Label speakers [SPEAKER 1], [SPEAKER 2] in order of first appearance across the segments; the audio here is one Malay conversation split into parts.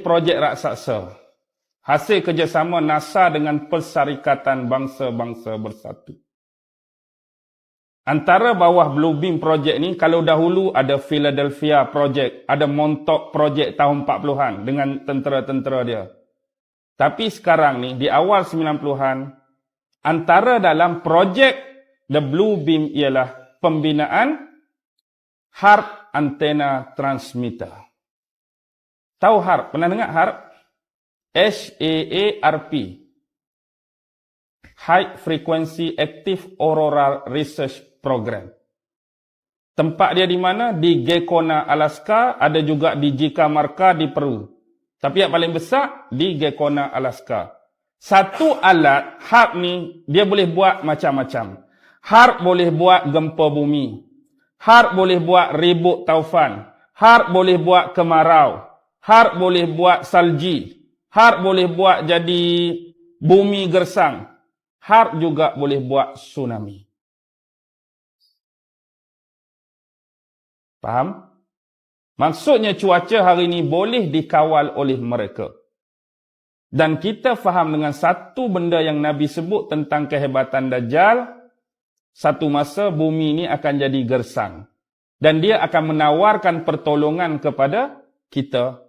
[SPEAKER 1] projek raksasa. Hasil kerjasama NASA dengan Persyarikatan Bangsa-Bangsa Bersatu. Antara bawah Blue Beam projek ni, kalau dahulu ada Philadelphia projek, ada Montauk projek tahun 40-an dengan tentera-tentera dia. Tapi sekarang ni, di awal 90-an, antara dalam projek The Blue Beam ialah pembinaan HAARP Antenna Transmitter. Tahu HAARP? Pernah dengar HAARP? HAARP. High Frequency Active Auroral Research Program. Tempat dia di mana? Di Gekona, Alaska, ada juga di Jickamarca di Peru. Tapi yang paling besar di Gekona, Alaska. Satu alat HAARP ni dia boleh buat macam-macam. HAARP boleh buat gempa bumi. HAARP boleh buat ribut taufan. HAARP boleh buat kemarau. HAARP boleh buat salji. HAARP boleh buat jadi bumi gersang. HAARP juga boleh buat tsunami. Faham? Maksudnya cuaca hari ini boleh dikawal oleh mereka. Dan kita faham dengan satu benda yang Nabi sebut tentang kehebatan Dajjal, satu masa bumi ini akan jadi gersang. Dan dia akan menawarkan pertolongan kepada kita.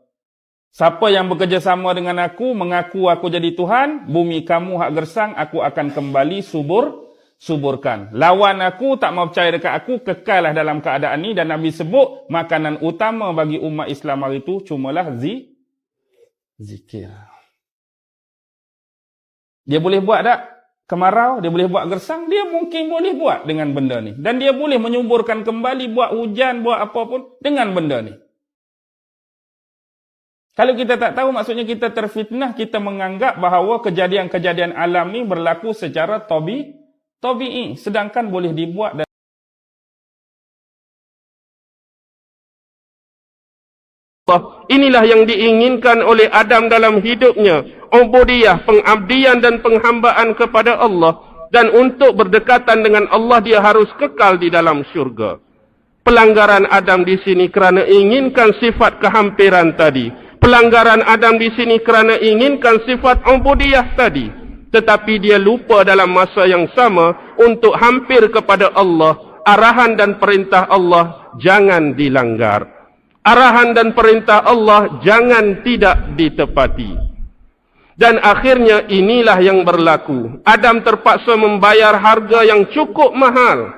[SPEAKER 1] Siapa yang bekerjasama dengan aku, mengaku aku jadi Tuhan, bumi kamu hak gersang, aku akan kembali suburkan. Lawan aku, tak mau percaya dekat aku, kekallah dalam keadaan ini. Dan Nabi sebut, makanan utama bagi umat Islam hari itu cumalah zikir. Dia boleh buat tak? Kemarau, dia boleh buat gersang, dia mungkin boleh buat dengan benda ni. Dan dia boleh menyuburkan kembali, buat hujan, buat apa pun dengan benda ni. Kalau kita tak tahu, maksudnya kita terfitnah, kita menganggap bahawa kejadian-kejadian alam ni berlaku secara tabi'i, sedangkan boleh dibuat dan
[SPEAKER 2] inilah yang diinginkan oleh Adam dalam hidupnya, ubudiyah, pengabdian dan penghambaan kepada Allah, dan untuk berdekatan dengan Allah dia harus kekal di dalam syurga. Pelanggaran Adam di sini kerana inginkan sifat kehampiran tadi. Pelanggaran Adam di sini kerana inginkan sifat ubudiyah tadi. Tetapi dia lupa dalam masa yang sama untuk hampir kepada Allah. Arahan dan perintah Allah jangan dilanggar. Arahan dan perintah Allah jangan tidak ditepati. Dan akhirnya inilah yang berlaku. Adam terpaksa membayar harga yang cukup mahal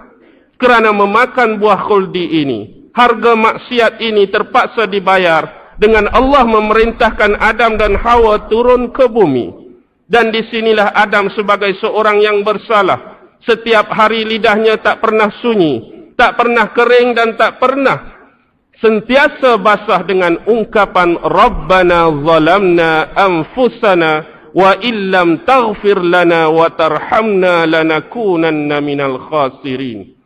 [SPEAKER 2] kerana memakan buah khuldi ini. Harga maksiat ini terpaksa dibayar dengan Allah memerintahkan Adam dan Hawa turun ke bumi. Dan disinilah Adam sebagai seorang yang bersalah. Setiap hari lidahnya tak pernah sunyi, tak pernah kering dan tak pernah sentiasa basah dengan ungkapan Rabbana zalamna anfusana wa illam taghfir lana wa tarhamna lanakunanna minal khasirin.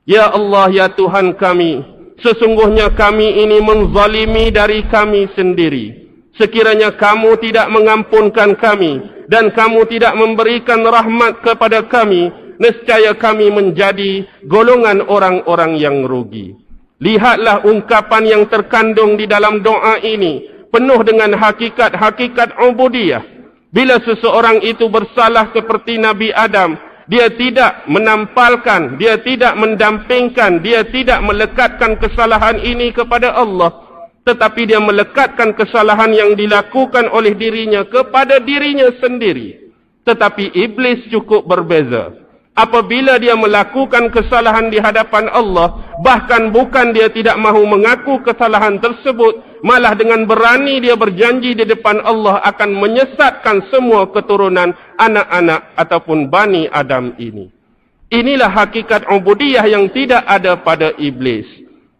[SPEAKER 2] Ya Allah, ya Tuhan kami, sesungguhnya kami ini menzalimi dari kami sendiri. Sekiranya kamu tidak mengampunkan kami dan kamu tidak memberikan rahmat kepada kami, nescaya kami menjadi golongan orang-orang yang rugi. Lihatlah ungkapan yang terkandung di dalam doa ini, penuh dengan hakikat-hakikat ubudiyah. Bila seseorang itu bersalah seperti Nabi Adam, dia tidak menampalkan, dia tidak mendampingkan, dia tidak melekatkan kesalahan ini kepada Allah, tetapi dia melekatkan kesalahan yang dilakukan oleh dirinya kepada dirinya sendiri. Tetapi iblis cukup berbeza. Apabila dia melakukan kesalahan di hadapan Allah, bahkan bukan dia tidak mahu mengaku kesalahan tersebut, malah dengan berani dia berjanji di depan Allah akan menyesatkan semua keturunan anak-anak ataupun Bani Adam ini. Inilah hakikat ubudiyah yang tidak ada pada iblis.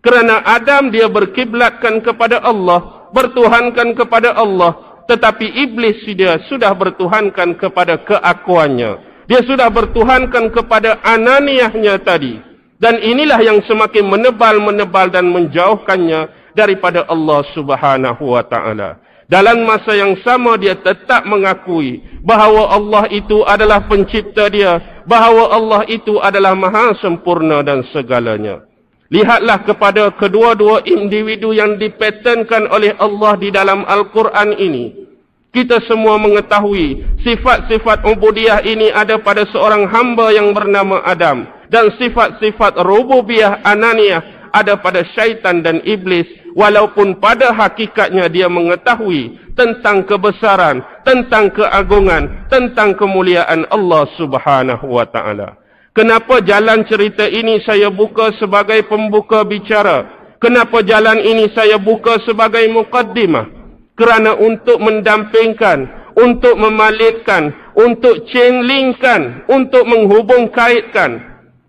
[SPEAKER 2] Kerana Adam dia berkiblatkan kepada Allah, bertuhankan kepada Allah, tetapi iblis dia sudah bertuhankan kepada keakuannya. Dia sudah bertuhankan kepada ananiahnya tadi. Dan inilah yang semakin menebal dan menjauhkannya daripada Allah Subhanahu wa ta'ala. Dalam masa yang sama dia tetap mengakui bahawa Allah itu adalah pencipta dia, bahawa Allah itu adalah maha sempurna dan segalanya. Lihatlah kepada kedua-dua individu yang dipatternkan oleh Allah di dalam Al-Quran ini. Kita semua mengetahui sifat-sifat ubudiyah ini ada pada seorang hamba yang bernama Adam. Dan sifat-sifat rububiyah ananiyah ada pada syaitan dan iblis. Walaupun pada hakikatnya dia mengetahui tentang kebesaran, tentang keagungan, tentang kemuliaan Allah Subhanahu wa ta'ala. Kenapa jalan cerita ini saya buka sebagai pembuka bicara? Kenapa jalan ini saya buka sebagai muqaddimah? Kerana untuk mendampingkan, untuk memalitkan, untuk chain-linkkan, untuk menghubung kaitkan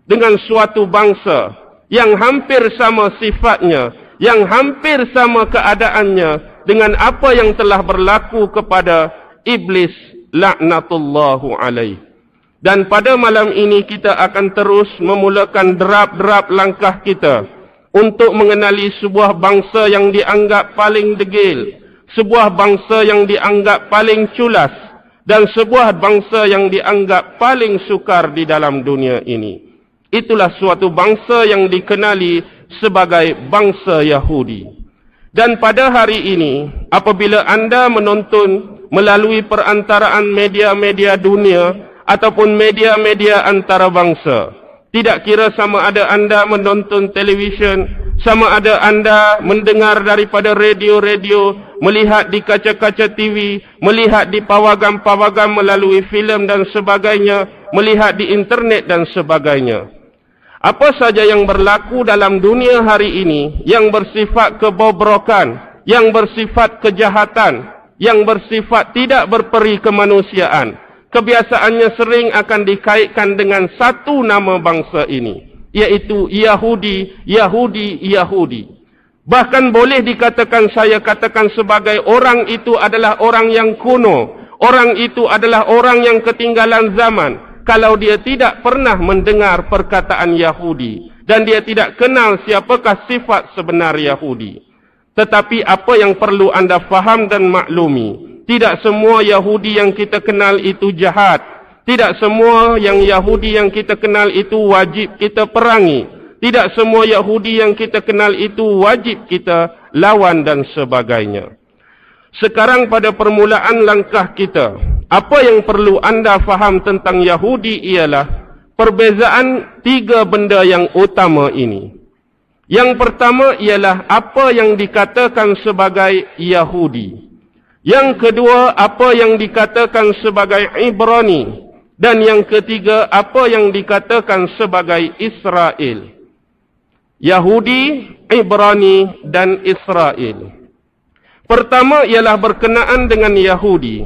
[SPEAKER 2] dengan suatu bangsa yang hampir sama sifatnya, yang hampir sama keadaannya dengan apa yang telah berlaku kepada iblis laknatullahu alaih. Dan pada malam ini kita akan terus memulakan derap-derap langkah kita untuk mengenali sebuah bangsa yang dianggap paling degil, sebuah bangsa yang dianggap paling culas, dan sebuah bangsa yang dianggap paling sukar di dalam dunia ini. Itulah suatu bangsa yang dikenali sebagai bangsa Yahudi. Dan pada hari ini, apabila anda menonton melalui perantaraan media-media dunia ataupun media-media antarabangsa, tidak kira sama ada anda menonton televisyen, sama ada anda mendengar daripada radio-radio, melihat di kaca-kaca TV, melihat di pawagam-pawagam melalui filem dan sebagainya, melihat di internet dan sebagainya. Apa saja yang berlaku dalam dunia hari ini yang bersifat kebobrokan, yang bersifat kejahatan, yang bersifat tidak berperi kemanusiaan, kebiasaannya sering akan dikaitkan dengan satu nama bangsa ini, iaitu Yahudi, Yahudi, Yahudi. Bahkan boleh dikatakan, saya katakan sebagai orang itu adalah orang yang kuno, orang itu adalah orang yang ketinggalan zaman, kalau dia tidak pernah mendengar perkataan Yahudi dan dia tidak kenal siapakah sifat sebenar Yahudi. Tetapi apa yang perlu anda faham dan maklumi, tidak semua Yahudi yang kita kenal itu jahat. Tidak semua yang Yahudi yang kita kenal itu wajib kita perangi. Tidak semua Yahudi yang kita kenal itu wajib kita lawan dan sebagainya. Sekarang pada permulaan langkah kita, apa yang perlu anda faham tentang Yahudi ialah perbezaan tiga benda yang utama ini. Yang pertama ialah apa yang dikatakan sebagai Yahudi. Yang kedua, apa yang dikatakan sebagai Ibrani. Dan yang ketiga, apa yang dikatakan sebagai Israel. Yahudi, Ibrani dan Israel. Pertama ialah berkenaan dengan Yahudi.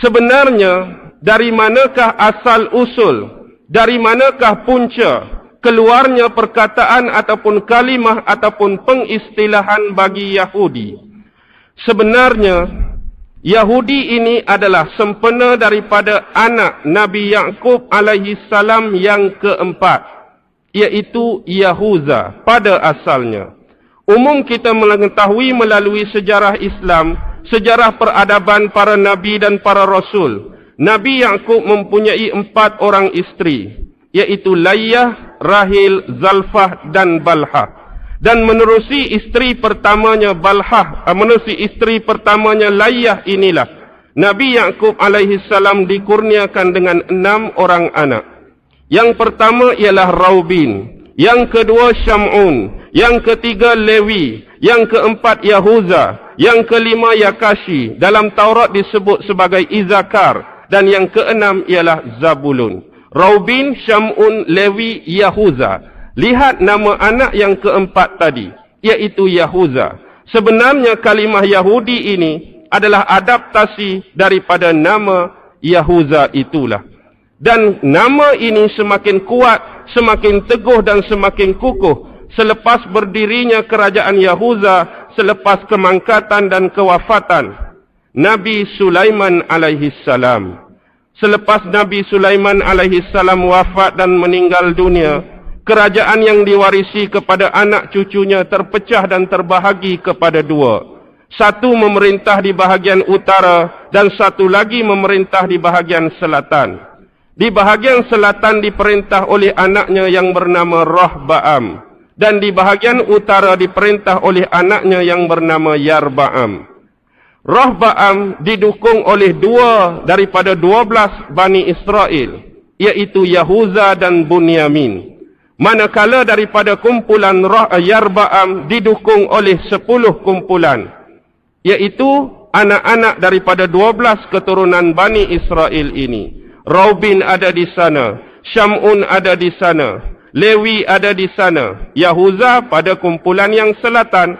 [SPEAKER 2] Sebenarnya, dari manakah asal usul, dari manakah punca keluarnya perkataan ataupun kalimah ataupun pengistilahan bagi Yahudi? Sebenarnya, Yahudi ini adalah sempena daripada anak Nabi Yaqub alaihi salam yang keempat, iaitu Yahuza pada asalnya. Umum kita mengetahui melalui sejarah Islam, sejarah peradaban para nabi dan para rasul. Nabi Yaqub mempunyai 4 orang isteri, iaitu Layyah, Rahil, Zalfah dan Balhah. Dan menerusi isteri pertamanya Balhah, menerusi isteri pertamanya Layyah inilah Nabi Yaqub alaihi salam dikurniakan dengan 6 orang anak. Yang pertama ialah Raubin, yang kedua Syam'un, yang ketiga Lewi, yang keempat Yahuza, yang kelima Yakashi, dalam Taurat disebut sebagai Izakar, dan yang keenam ialah Zabulun. Raubin, Syam'un, Lewi, Yahuza. Lihat nama anak yang keempat tadi, iaitu Yahuza. Sebenarnya kalimah Yahudi ini adalah adaptasi daripada nama Yahuza itulah. Dan nama ini semakin kuat, semakin teguh dan semakin kukuh selepas berdirinya kerajaan Yahuza, selepas kemangkatan dan kewafatan Nabi Sulaiman alaihi salam. Selepas Nabi Sulaiman alaihi salam wafat dan meninggal dunia, kerajaan yang diwarisi kepada anak cucunya terpecah dan terbahagi kepada 2. Satu memerintah di bahagian utara dan satu lagi memerintah di bahagian selatan. Di bahagian selatan diperintah oleh anaknya yang bernama Rahbaam. dan di bahagian utara diperintah oleh anaknya yang bernama Yarba'am. Rahba'am didukung oleh 2 daripada 12 Bani Israel, iaitu Yahuza dan Bunyamin. Manakala daripada kumpulan Yarba'am didukung oleh 10 kumpulan, iaitu anak-anak daripada 12 keturunan Bani Israel ini. Raubin ada di sana, Syamun ada di sana, Lewi ada di sana, Yahuza pada kumpulan yang selatan,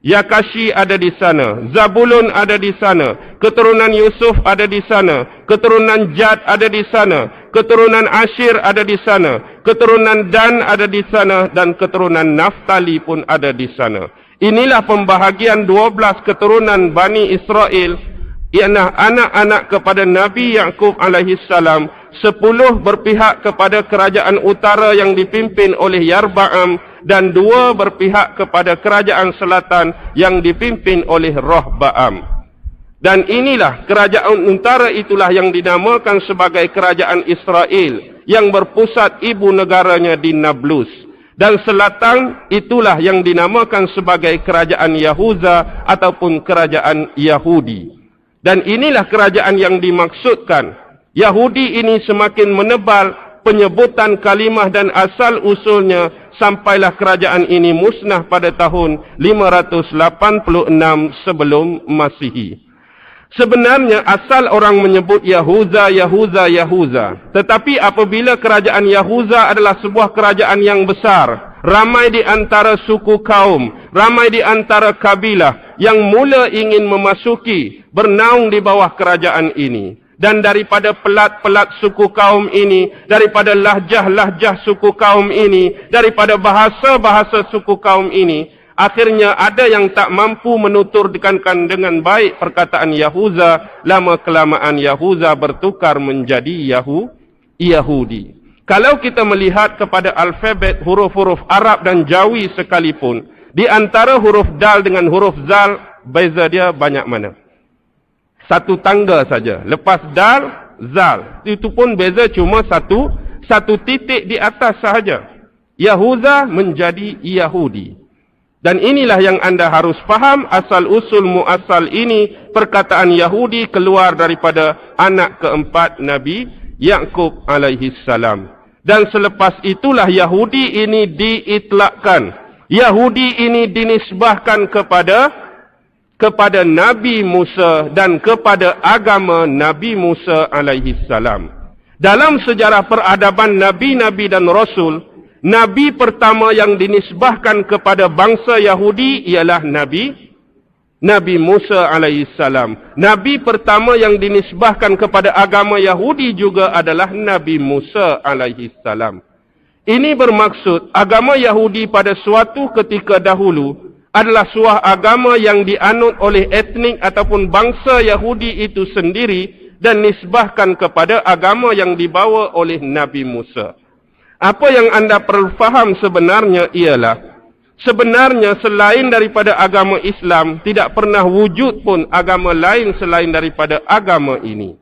[SPEAKER 2] Yakashi ada di sana, Zabulun ada di sana, keturunan Yusuf ada di sana, keturunan Jad ada di sana, keturunan Ashir ada di sana, keturunan Dan ada di sana, dan keturunan Naftali pun ada di sana. Inilah pembahagian 12 keturunan Bani Israel, ialah anak-anak kepada Nabi Yaqub alaihissalam. 10 berpihak kepada kerajaan utara yang dipimpin oleh Yarba'am, dan 2 berpihak kepada kerajaan selatan yang dipimpin oleh Rahba'am. Dan inilah kerajaan utara itulah yang dinamakan sebagai kerajaan Israel, yang berpusat ibu negaranya di Nablus. Dan selatan itulah yang dinamakan sebagai kerajaan Yahuza ataupun kerajaan Yahudi. Dan inilah kerajaan yang dimaksudkan. Yahudi ini semakin menebal penyebutan kalimah dan asal usulnya sampailah kerajaan ini musnah pada tahun 586 sebelum Masihi. Sebenarnya asal orang menyebut Yahuza. Tetapi apabila kerajaan Yahuza adalah sebuah kerajaan yang besar, ramai di antara suku kaum, ramai di antara kabilah yang mula ingin memasuki, bernaung di bawah kerajaan ini. Dan daripada pelat-pelat suku kaum ini, daripada lahjah-lahjah suku kaum ini, daripada bahasa-bahasa suku kaum ini, akhirnya ada yang tak mampu menuturkan dengan baik perkataan Yahuza. Lama-kelamaan Yahuza bertukar menjadi Yahudi. Kalau kita melihat kepada alfabet huruf-huruf Arab dan Jawi sekalipun, di antara huruf Dal dengan huruf Zal, beza dia banyak mana? 1 tangga saja. Lepas Dal, Zal. Itu pun beza cuma satu titik di atas sahaja. Yahuza menjadi Yahudi. Dan inilah yang anda harus faham, asal-usul muasal ini, perkataan Yahudi keluar daripada anak keempat Nabi Yaqub alaihissalam. Dan selepas itulah Yahudi ini diitlakkan. Yahudi ini dinisbahkan kepada Nabi Musa dan kepada agama Nabi Musa alaihissalam. Dalam sejarah peradaban Nabi-Nabi dan Rasul, Nabi pertama yang dinisbahkan kepada bangsa Yahudi ialah Nabi Musa alaihissalam. Nabi pertama yang dinisbahkan kepada agama Yahudi juga adalah Nabi Musa alaihissalam. Ini bermaksud agama Yahudi pada suatu ketika dahulu adalah sebuah agama yang dianut oleh etnik ataupun bangsa Yahudi itu sendiri dan nisbahkan kepada agama yang dibawa oleh Nabi Musa. Apa yang anda perlu faham sebenarnya ialah, sebenarnya selain daripada agama Islam, tidak pernah wujud pun agama lain selain daripada agama ini.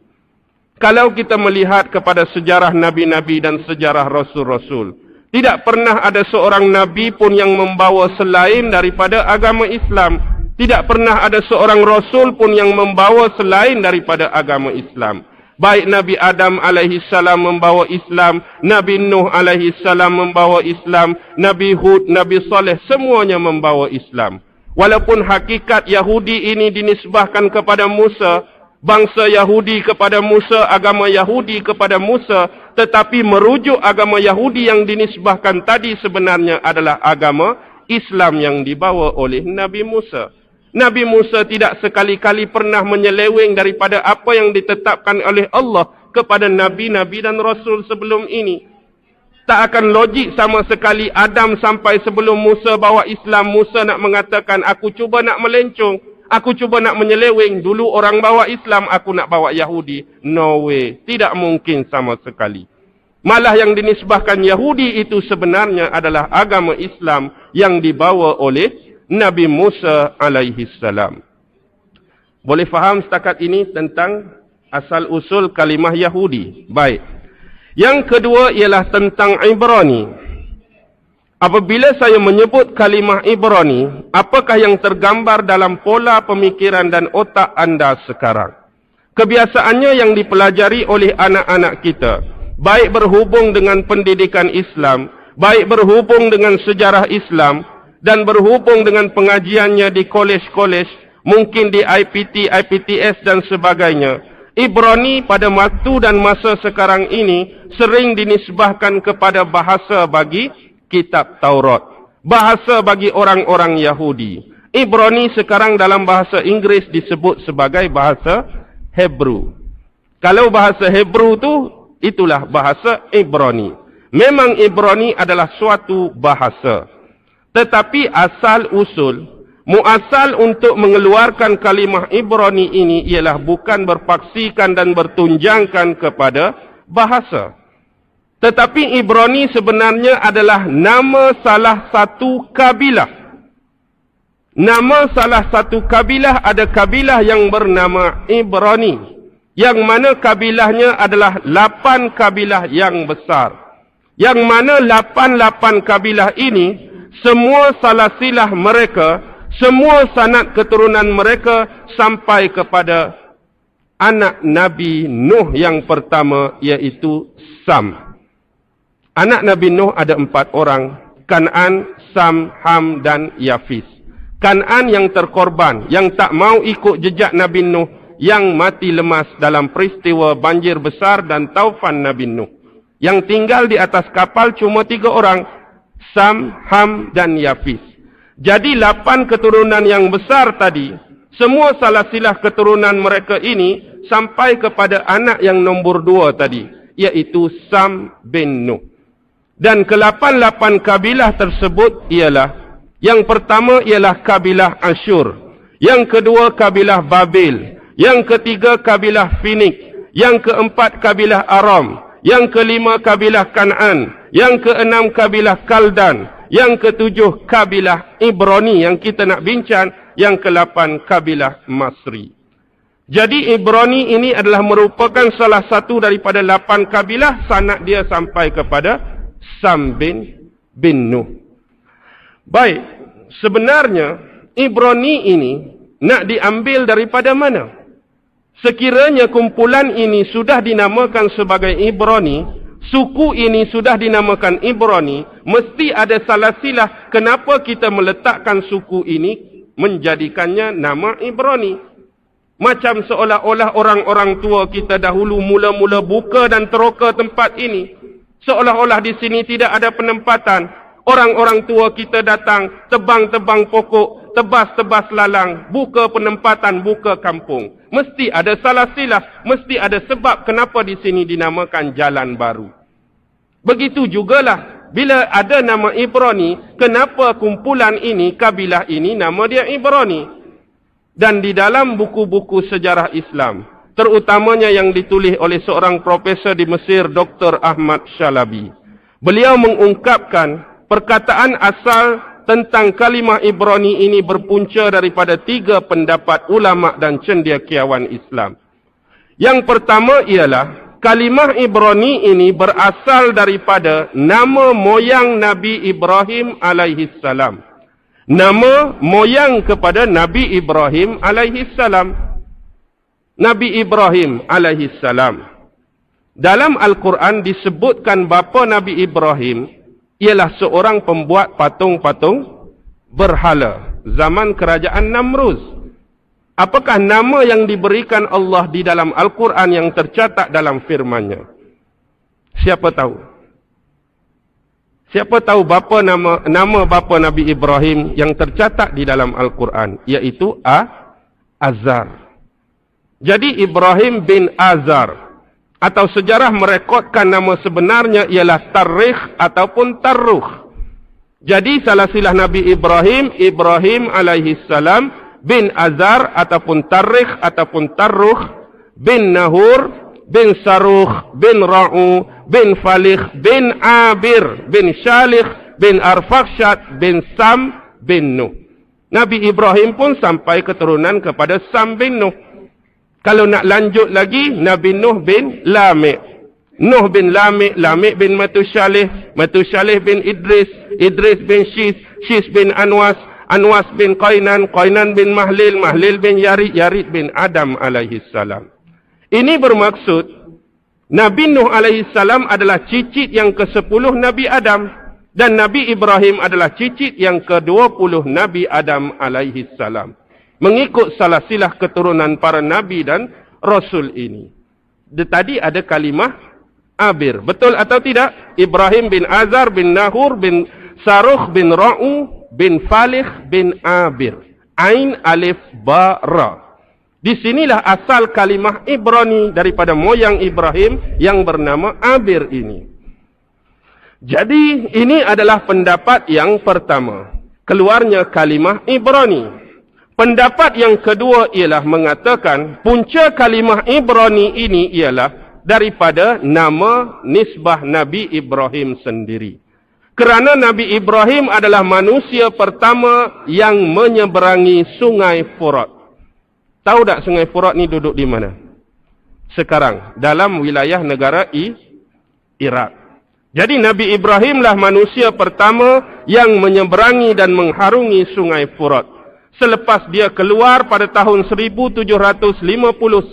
[SPEAKER 2] Kalau kita melihat kepada sejarah Nabi-Nabi dan sejarah Rasul-Rasul, tidak pernah ada seorang Nabi pun yang membawa selain daripada agama Islam. Tidak pernah ada seorang Rasul pun yang membawa selain daripada agama Islam. Baik Nabi Adam alaihissalam membawa Islam, Nabi Nuh alaihissalam membawa Islam, Nabi Hud, Nabi Saleh, semuanya membawa Islam. Walaupun hakikat Yahudi ini dinisbahkan kepada Musa, bangsa Yahudi kepada Musa, agama Yahudi kepada Musa, tetapi merujuk agama Yahudi yang dinisbahkan tadi sebenarnya adalah agama Islam yang dibawa oleh Nabi Musa. Nabi Musa tidak sekali-kali pernah menyeleweng daripada apa yang ditetapkan oleh Allah kepada Nabi-Nabi dan Rasul sebelum ini. Tak akan logik sama sekali Adam sampai sebelum Musa bawa Islam, Musa nak mengatakan, aku cuba nak melencong, aku cuba nak menyeleweng, dulu orang bawa Islam, aku nak bawa Yahudi. No way, tidak mungkin sama sekali. Malah yang dinisbahkan Yahudi itu sebenarnya adalah agama Islam yang dibawa oleh Nabi Musa alaihissalam. Boleh faham setakat ini tentang asal-usul kalimah Yahudi? Baik. Yang kedua ialah tentang Ibrani. Apabila saya menyebut kalimah Ibrani, apakah yang tergambar dalam pola pemikiran dan otak anda sekarang? Kebiasaannya yang dipelajari oleh anak-anak kita, baik berhubung dengan pendidikan Islam, baik berhubung dengan sejarah Islam, dan berhubung dengan pengajiannya di kolej-kolej, mungkin di IPT, IPTS dan sebagainya. Ibrani pada waktu dan masa sekarang ini sering dinisbahkan kepada bahasa bagi kitab Taurat, bahasa bagi orang-orang Yahudi. Ibrani sekarang dalam bahasa Inggeris disebut sebagai bahasa Hebrew. Kalau bahasa Hebrew tu, itulah bahasa Ibrani. Memang Ibrani adalah suatu bahasa. Tetapi asal usul, muasal untuk mengeluarkan kalimah Ibrani ini ialah bukan berpaksikan dan bertunjangkan kepada bahasa. Tetapi Ibrani sebenarnya adalah nama salah satu kabilah. Nama salah satu kabilah, ada kabilah yang bernama Ibrani, yang mana kabilahnya adalah 8 kabilah yang besar. Yang mana 8 kabilah ini, semua salasilah mereka, semua sanad keturunan mereka sampai kepada anak Nabi Nuh yang pertama, iaitu Sam. Anak Nabi Nuh ada 4 orang, Kan'an, Sam, Ham dan Yafis. Kan'an yang terkorban, yang tak mau ikut jejak Nabi Nuh, yang mati lemas dalam peristiwa banjir besar dan taufan Nabi Nuh. Yang tinggal di atas kapal cuma 3 orang, Sam, Ham dan Yafis. Jadi 8 keturunan yang besar tadi, semua salasilah keturunan mereka ini sampai kepada anak yang nombor 2 tadi, iaitu Sam bin Nuh. Dan ke-8 kabilah tersebut ialah, yang pertama ialah kabilah Asyur, yang kedua kabilah Babil, yang ketiga kabilah Finik, yang keempat kabilah Aram, yang kelima kabilah Kan'an, yang keenam kabilah Kaldan, yang ketujuh kabilah Ibrani yang kita nak bincang, yang ke-8 kabilah Masri. Jadi Ibrani ini adalah merupakan salah satu daripada 8 kabilah, sanad dia sampai kepada Sam bin Nuh. Baik, sebenarnya Ibrani ini nak diambil daripada mana? Sekiranya kumpulan ini sudah dinamakan sebagai Ibrani, suku ini sudah dinamakan Ibrani, mesti ada salasilah kenapa kita meletakkan suku ini menjadikannya nama Ibrani. Macam seolah-olah orang-orang tua kita dahulu mula-mula buka dan teroka tempat ini. Seolah-olah di sini tidak ada penempatan. Orang-orang tua kita datang, tebang-tebang pokok, tebas-tebas lalang, buka penempatan, buka kampung. Mesti ada salasilah, mesti ada sebab kenapa di sini dinamakan jalan baru. Begitu jugalah, bila ada nama Ibrani, kenapa kumpulan ini, kabilah ini, nama dia Ibrani. Dan di dalam buku-buku sejarah Islam, terutamanya yang ditulis oleh seorang profesor di Mesir, Dr. Ahmad Shalabi, beliau mengungkapkan perkataan asal tentang kalimah Ibrani ini berpunca daripada 3 pendapat ulama dan cendekiawan Islam. Yang pertama ialah, kalimah Ibrani ini berasal daripada nama moyang Nabi Ibrahim alaihissalam. Nama moyang kepada Nabi Ibrahim alaihissalam. Nabi Ibrahim alaihissalam. Dalam Al-Quran disebutkan bapa Nabi Ibrahim ialah seorang pembuat patung-patung berhala zaman kerajaan Namruz. Apakah nama yang diberikan Allah di dalam Al-Quran yang tercatat dalam firman-Nya? Siapa tahu? Siapa tahu bapa nama bapa Nabi Ibrahim yang tercatat di dalam Al-Quran, iaitu Azar. Jadi Ibrahim bin Azar, atau sejarah merekodkan nama sebenarnya ialah Tarikh ataupun Tarrukh. Jadi salasilah Nabi Ibrahim, Ibrahim alaihissalam bin Azar ataupun Tarikh ataupun Tarrukh bin Nahur bin Sarukh bin Ra'u bin Falikh bin Abir bin Shalikh bin Arfakhshad bin Sam bin Nuh. Nabi Ibrahim pun sampai keturunan kepada Sam bin Nuh. Kalau nak lanjut lagi, Nabi Nuh bin Lamik, Nuh bin Lamik, Lamik bin Matusyalih, Matusyalih bin Idris, Idris bin Shis, Shis bin Anwas, Anwas bin Qainan, Qainan bin Mahlil, Mahlil bin Yarid, Yarid bin Adam alaihi salam. Ini bermaksud Nabi Nuh alaihi salam adalah cicit yang ke-10 Nabi Adam dan Nabi Ibrahim adalah cicit yang ke-20 Nabi Adam alaihi salam. Mengikut salasilah keturunan para nabi dan rasul ini. Tadi ada kalimah Abir. Betul atau tidak? Ibrahim bin Azar bin Nahur bin Saruh bin Ra'u bin Falih bin Abir. Ain alif ba ra. Di sinilah asal kalimah Ibrani daripada moyang Ibrahim yang bernama Abir ini. Jadi ini adalah pendapat yang pertama. Keluarnya kalimah Ibrani. Pendapat yang kedua ialah mengatakan punca kalimah Ibrani ini ialah daripada nama nisbah Nabi Ibrahim sendiri. Kerana Nabi Ibrahim adalah manusia pertama yang menyeberangi sungai Furat. Tahu tak sungai Furat ni duduk di mana? Sekarang, dalam wilayah negara Iraq. Jadi Nabi Ibrahim lah manusia pertama yang menyeberangi dan mengharungi sungai Furat. Selepas dia keluar pada tahun 1750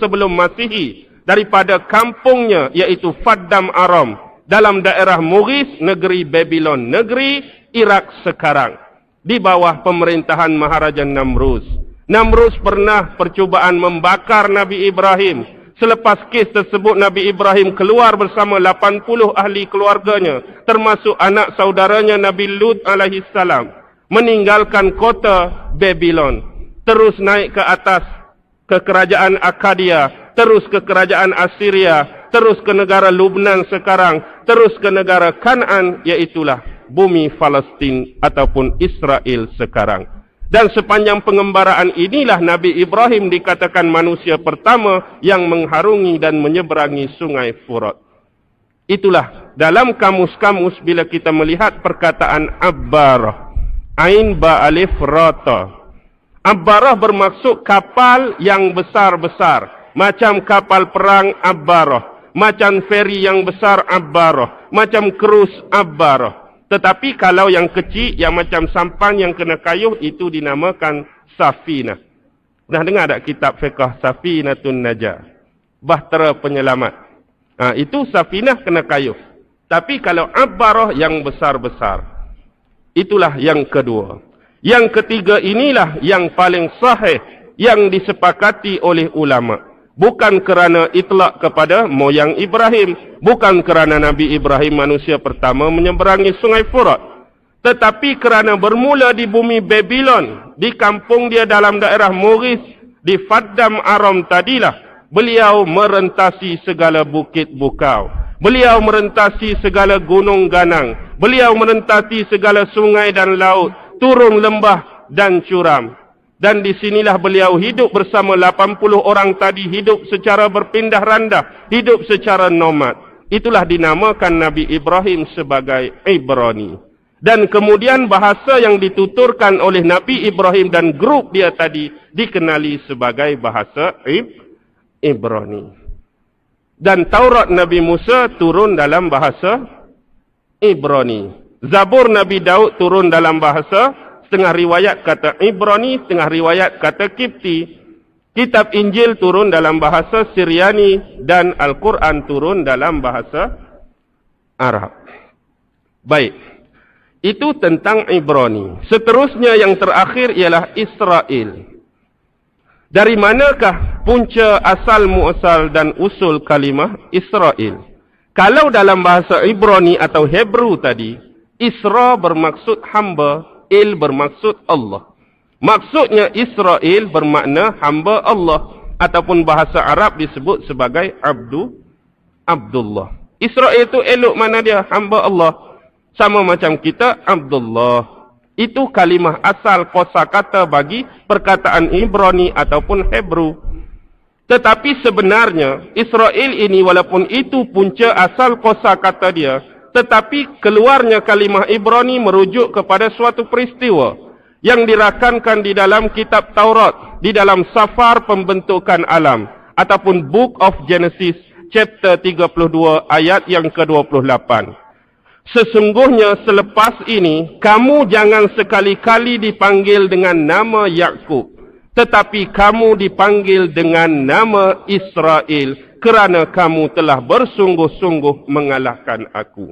[SPEAKER 2] sebelum Masihi daripada kampungnya iaitu Faddam Aram dalam daerah Mughis, negeri Babylon, negeri Iraq sekarang di bawah pemerintahan Maharaja Namrus. Namrus pernah percubaan membakar Nabi Ibrahim. Selepas kes tersebut Nabi Ibrahim keluar bersama 80 ahli keluarganya termasuk anak saudaranya Nabi Lut alaihi salam meninggalkan kota Babylon, terus naik ke atas ke kerajaan Akkadia, terus ke kerajaan Assyria, terus ke negara Lubnan sekarang, terus ke negara Kanaan, iaitulah bumi Palestin ataupun Israel sekarang. Dan sepanjang pengembaraan inilah Nabi Ibrahim dikatakan manusia pertama yang mengharungi dan menyeberangi sungai Furat. Itulah dalam kamus-kamus bila kita melihat perkataan Abbarah. Ain ba alif rata. Abbarah bermaksud kapal yang besar-besar. Macam kapal perang Abbarah. Macam feri yang besar Abbarah. Macam krus Abbarah. Tetapi kalau yang kecil, yang macam sampan yang kena kayuh, itu dinamakan Safinah. Pernah dengar tak kitab fiqh Safinatun Najah? Bahtera penyelamat. Itu Safinah kena kayuh. Tapi kalau Abbarah yang besar-besar. Itulah yang kedua. Yang ketiga inilah yang paling sahih yang disepakati oleh ulama. Bukan kerana itlak kepada moyang Ibrahim. Bukan kerana Nabi Ibrahim manusia pertama menyeberangi sungai Furat. Tetapi kerana bermula di bumi Babylon, di kampung dia dalam daerah Mughis, di Faddam Aram tadilah, beliau merentasi segala bukit bukau. Beliau merentasi segala gunung ganang. Beliau merentasi segala sungai dan laut, turun lembah dan curam. Dan di sinilah beliau hidup bersama 80 orang tadi, hidup secara berpindah randah, hidup secara nomad. Itulah dinamakan Nabi Ibrahim sebagai Ibrani. Dan kemudian bahasa yang dituturkan oleh Nabi Ibrahim dan grup dia tadi dikenali sebagai bahasa Ibrani. Dan Taurat Nabi Musa turun dalam bahasa Ibrani. Zabur Nabi Daud turun dalam bahasa, setengah riwayat kata Ibrani, setengah riwayat kata Kipti. Kitab Injil turun dalam bahasa Syriani dan Al-Quran turun dalam bahasa Arab. Baik. Itu tentang Ibrani. Seterusnya yang terakhir ialah Israel. Dari manakah punca asal muasal dan usul kalimah Israel? Kalau dalam bahasa Ibrani atau Hebrew tadi, Isra bermaksud hamba, Il bermaksud Allah. Maksudnya Israel bermakna hamba Allah, ataupun bahasa Arab disebut sebagai Abdullah. Israel itu elok mana dia? Hamba Allah. Sama macam kita Abdullah. Itu kalimah asal kosakata bagi perkataan Ibrani ataupun Hebrew. Tetapi sebenarnya Israel ini walaupun itu punca asal kosakata dia, tetapi keluarnya kalimah Ibrani merujuk kepada suatu peristiwa yang dirakamkan di dalam kitab Taurat, di dalam Safar Pembentukan Alam ataupun Book of Genesis chapter 32 ayat yang ke-28. Sesungguhnya selepas ini, kamu jangan sekali-kali dipanggil dengan nama Yakub, tetapi kamu dipanggil dengan nama Israel, kerana kamu telah bersungguh-sungguh mengalahkan aku.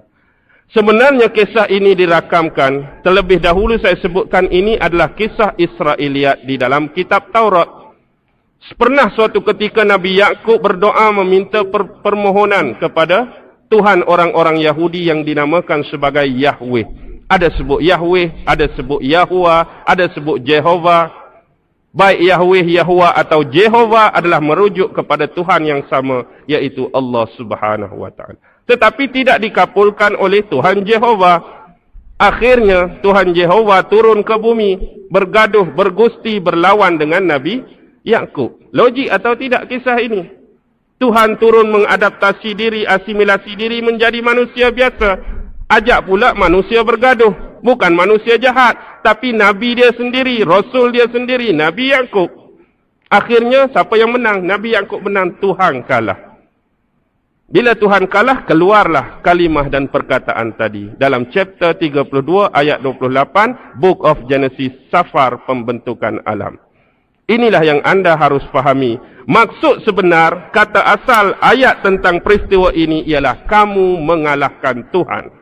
[SPEAKER 2] Sebenarnya kisah ini dirakamkan, terlebih dahulu saya sebutkan ini adalah kisah Israiliyat di dalam kitab Taurat. Pernah suatu ketika Nabi Yakub berdoa meminta permohonan kepada Tuhan orang-orang Yahudi yang dinamakan sebagai Yahweh. Ada sebut Yahweh, ada sebut Yahuwah, ada sebut Jehovah. Baik Yahweh, Yahuwah atau Jehovah adalah merujuk kepada Tuhan yang sama, iaitu Allah Subhanahu wa taala. Tetapi tidak dikabulkan oleh Tuhan Jehovah. Akhirnya Tuhan Jehovah turun ke bumi, bergaduh, bergusti, berlawan dengan Nabi Yakub. Logik atau tidak kisah ini? Tuhan turun mengadaptasi diri, asimilasi diri menjadi manusia biasa. Ajak pula manusia bergaduh. Bukan manusia jahat, tapi Nabi dia sendiri, Rasul dia sendiri, Nabi Yakub. Akhirnya siapa yang menang? Nabi Yakub menang, Tuhan kalah. Bila Tuhan kalah, keluarlah kalimah dan perkataan tadi. Dalam chapter 32 ayat 28, Book of Genesis, Safar pembentukan alam. Inilah yang anda harus fahami. Maksud sebenar, kata asal ayat tentang peristiwa ini ialah kamu mengalahkan Tuhan.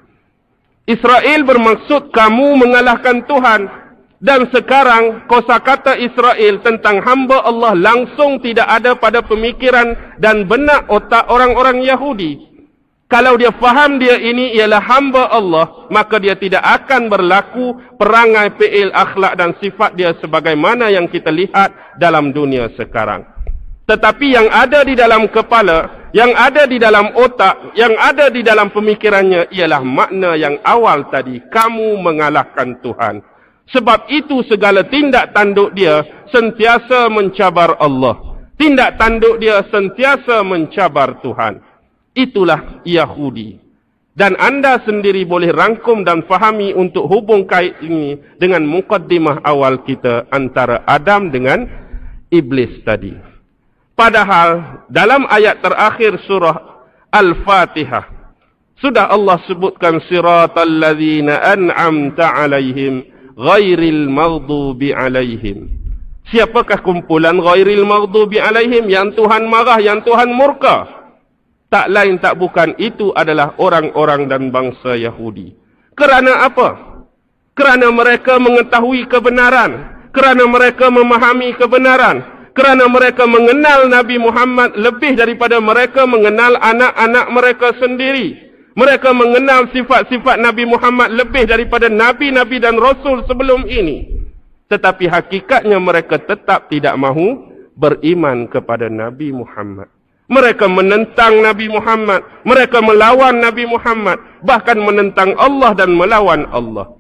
[SPEAKER 2] Israel bermaksud kamu mengalahkan Tuhan. Dan sekarang kosakata Israel tentang hamba Allah langsung tidak ada pada pemikiran dan benak otak orang-orang Yahudi. Kalau dia faham dia ini ialah hamba Allah, maka dia tidak akan berlaku perangai, fi'il, akhlak dan sifat dia sebagaimana yang kita lihat dalam dunia sekarang. Tetapi yang ada di dalam kepala, yang ada di dalam otak, yang ada di dalam pemikirannya ialah makna yang awal tadi, kamu mengalahkan Tuhan. Sebab itu segala tindak tanduk dia sentiasa mencabar Allah. Tindak tanduk dia sentiasa mencabar Tuhan. Itulah Yahudi. Dan anda sendiri boleh rangkum dan fahami untuk hubung kait ini dengan mukaddimah awal kita antara Adam dengan Iblis tadi. Padahal dalam ayat terakhir surah Al-Fatihah sudah Allah sebutkan siratal ladzina an'amta 'alaihim ghairil maghdubi 'alaihim. Siapakah kumpulan ghairil maghdubi 'alaihim? Yang Tuhan marah, yang Tuhan murka. Tak lain tak bukan itu adalah orang-orang dan bangsa Yahudi. Kerana apa? Kerana mereka mengetahui kebenaran. Kerana mereka memahami kebenaran. Kerana mereka mengenal Nabi Muhammad lebih daripada mereka mengenal anak-anak mereka sendiri. Mereka mengenal sifat-sifat Nabi Muhammad lebih daripada Nabi-Nabi dan Rasul sebelum ini. Tetapi hakikatnya mereka tetap tidak mahu beriman kepada Nabi Muhammad. Mereka menentang Nabi Muhammad. Mereka melawan Nabi Muhammad. Bahkan menentang Allah dan melawan Allah.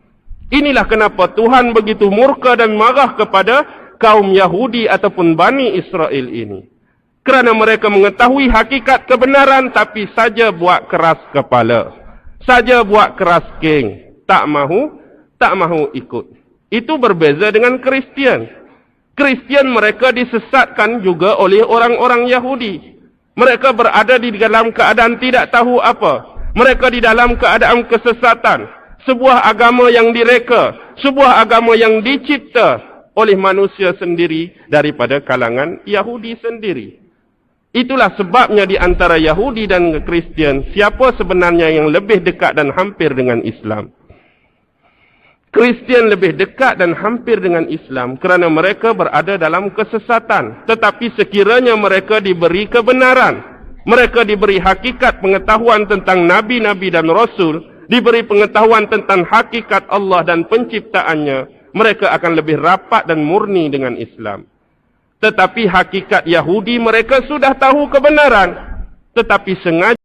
[SPEAKER 2] Inilah kenapa Tuhan begitu murka dan marah kepada kaum Yahudi ataupun Bani Israel ini. Kerana mereka mengetahui hakikat kebenaran tapi saja buat keras kepala. Saja buat keras geng. Tak mahu ikut. Itu berbeza dengan Kristian. Kristian mereka disesatkan juga oleh orang-orang Yahudi. Mereka berada di dalam keadaan tidak tahu apa. Mereka di dalam keadaan kesesatan. Sebuah agama yang direka. Sebuah agama yang dicipta oleh manusia sendiri daripada kalangan Yahudi sendiri. Itulah sebabnya di antara Yahudi dan Kristian, siapa sebenarnya yang lebih dekat dan hampir dengan Islam? Kristian lebih dekat dan hampir dengan Islam kerana mereka berada dalam kesesatan. Tetapi sekiranya mereka diberi kebenaran, mereka diberi hakikat pengetahuan tentang Nabi-Nabi dan Rasul, diberi pengetahuan tentang hakikat Allah dan penciptaannya, mereka akan lebih rapat dan murni dengan Islam. Tetapi hakikat Yahudi mereka sudah tahu kebenaran, tetapi sengaja